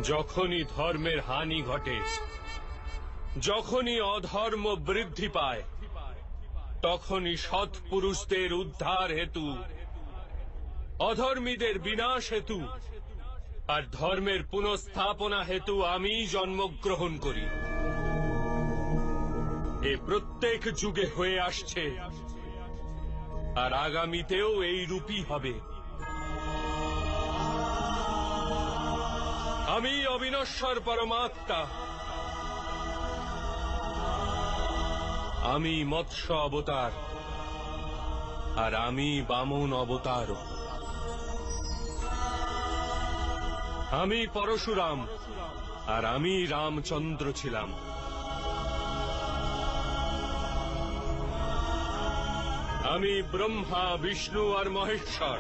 যখনই ধর্মের হানি ঘটে, যখনই অধর্ম বৃদ্ধি পায়, তখনই সৎ পুরুষদের উদ্ধার হেতু, অধর্মীদের বিনাশ হেতু আর ধর্মের পুনঃস্থাপনা হেতু আমি জন্মগ্রহণ করি। এ প্রত্যেক যুগে হয়ে আসছে আর আগামীতেও এই রূপই হবে। আমি অবিনশ্বর পরমাত্মা, আমি মৎস্য অবতার আর আমি বামন অবতার। আমি পরশুরাম আর আমি রামচন্দ্র ছিলাম। আমি ব্রহ্মা, বিষ্ণু আর মহেশ্বর।